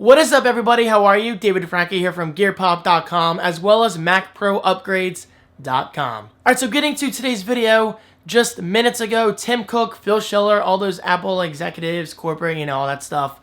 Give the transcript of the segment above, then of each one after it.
What is up, everybody? How are you? David Franco here from GearPop.com as well as MacProUpgrades.com. Alright, so getting to today's video, just minutes ago, Tim Cook, Phil Schiller, all those Apple executives, corporate, all that stuff,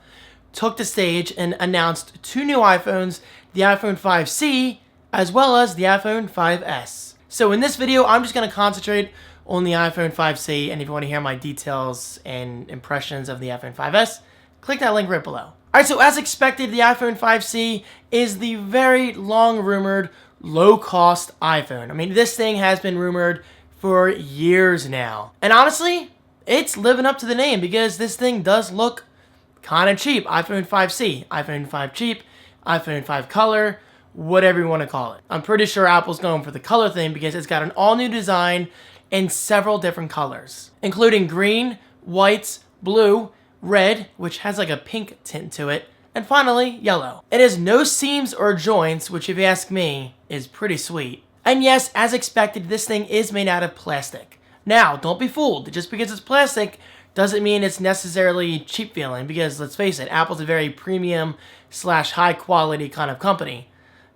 took the stage and announced two new iPhones, the iPhone 5C as well as the iPhone 5S. So in this video, I'm just going to concentrate on the iPhone 5C, and if you want to hear my details and impressions of the iPhone 5S, click that link right below. Alright, so as expected, the iPhone 5C is the very long-rumored, low-cost iPhone. I mean, this thing has been rumored for years now. And honestly, it's living up to the name because this thing does look kind of cheap. iPhone 5C, iPhone 5 cheap, iPhone 5 color, whatever you want to call it. I'm pretty sure Apple's going for the color thing because it's got an all-new design in several different colors, including green, white, blue, red, which has like a pink tint to it, and finally, yellow. It has no seams or joints, which if you ask me, is pretty sweet. And yes, as expected, this thing is made out of plastic. Now, don't be fooled. Just because it's plastic doesn't mean it's necessarily cheap feeling, because let's face it, Apple's a very premium / high quality kind of company.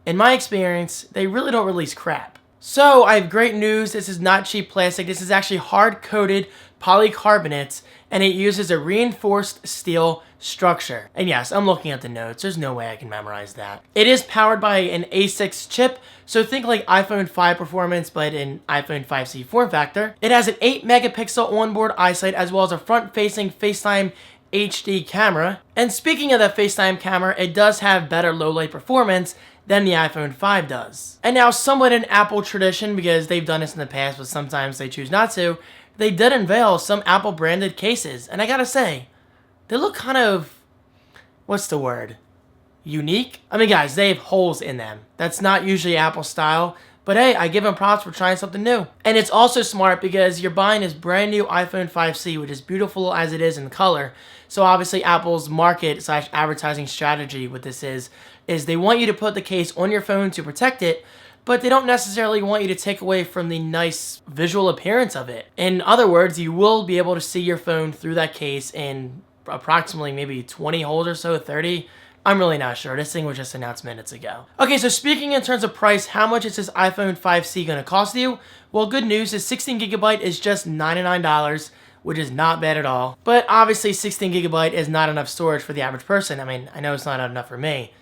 In my experience, they really don't release crap. So, I have great news. This is not cheap plastic. This is actually hard-coated polycarbonate, and it uses a reinforced steel structure. And yes, I'm looking at the notes. There's no way I can memorize that. It is powered by an A6 chip, so think like iPhone 5 performance, but in iPhone 5C form factor. It has an 8-megapixel onboard eyesight, as well as a front-facing FaceTime HD camera. And speaking of that FaceTime camera, it does have better low-light performance than the iPhone 5 does. And now, somewhat in Apple tradition, because they've done this in the past, but sometimes they choose not to, they did unveil some Apple branded cases. And I gotta say, they look kind of, what's the word? Unique? I mean, guys, they have holes in them. That's not usually Apple style. But hey, I give them props for trying something new. And it's also smart because you're buying this brand new iPhone 5C, which is beautiful as it is in color. So obviously Apple's market / advertising strategy with this is they want you to put the case on your phone to protect it, but they don't necessarily want you to take away from the nice visual appearance of it. In other words, you will be able to see your phone through that case in approximately maybe 20 holes or so, 30. I'm really not sure. This thing was just announced minutes ago. Okay, so speaking in terms of price, how much is this iPhone 5C going to cost you? Well, good news is 16GB is just $99, which is not bad at all. But obviously 16GB is not enough storage for the average person. I mean, I know it's not enough for me.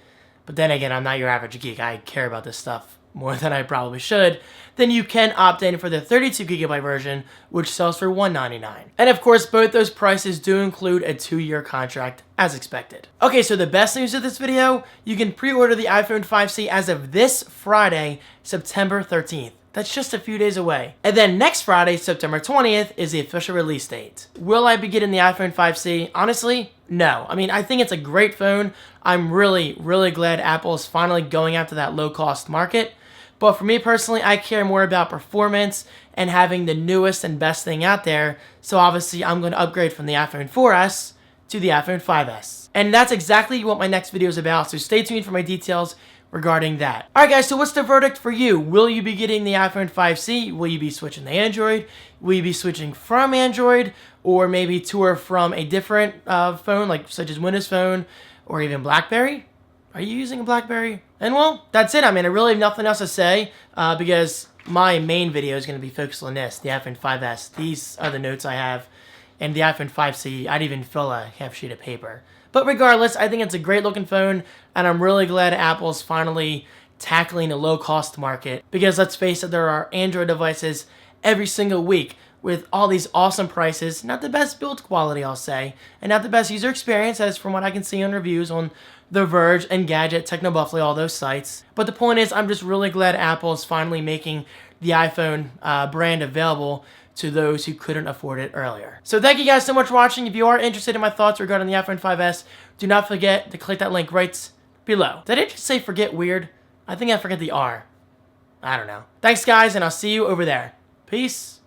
But then again, I'm not your average geek. I care about this stuff more than I probably should. Then you can opt in for the 32GB version, which sells for $199. And of course, both those prices do include a 2-year contract, as expected. Okay, so the best news of this video, you can pre-order the iPhone 5C as of this Friday, September 13th. That's just a few days away. And then next Friday, September 20th, is the official release date. Will I be getting the iPhone 5C? Honestly, no. I mean, I think it's a great phone. I'm really, really glad Apple is finally going after that low-cost market. But for me personally, I care more about performance and having the newest and best thing out there. So obviously, I'm going to upgrade from the iPhone 4S to the iPhone 5S. And that's exactly what my next video is about. So stay tuned for my details regarding that. Alright guys, so what's the verdict for you? Will you be getting the iPhone 5C? Will you be switching to Android? Will you be switching from Android? Or maybe to or from a different phone, like such as Windows Phone or even BlackBerry? Are you using a BlackBerry? And well, that's it. I mean, I really have nothing else to say because my main video is going to be focused on this, the iPhone 5S. These are the notes I have. And the iPhone 5C, I'd even fill a half sheet of paper. But regardless, I think it's a great looking phone, and I'm really glad Apple's finally tackling a low-cost market. Because let's face it, there are Android devices every single week with all these awesome prices. Not the best build quality, I'll say, and not the best user experience, as from what I can see on reviews on The Verge, Engadget, TechnoBuffalo, all those sites. But the point is, I'm just really glad Apple is finally making the iPhone brand available to those who couldn't afford it earlier. So thank you guys so much for watching. If you are interested in my thoughts regarding the iPhone 5S, do not forget to click that link right below. Did I just say forget weird? I think I forget the R. I don't know. Thanks guys, and I'll see you over there. Peace.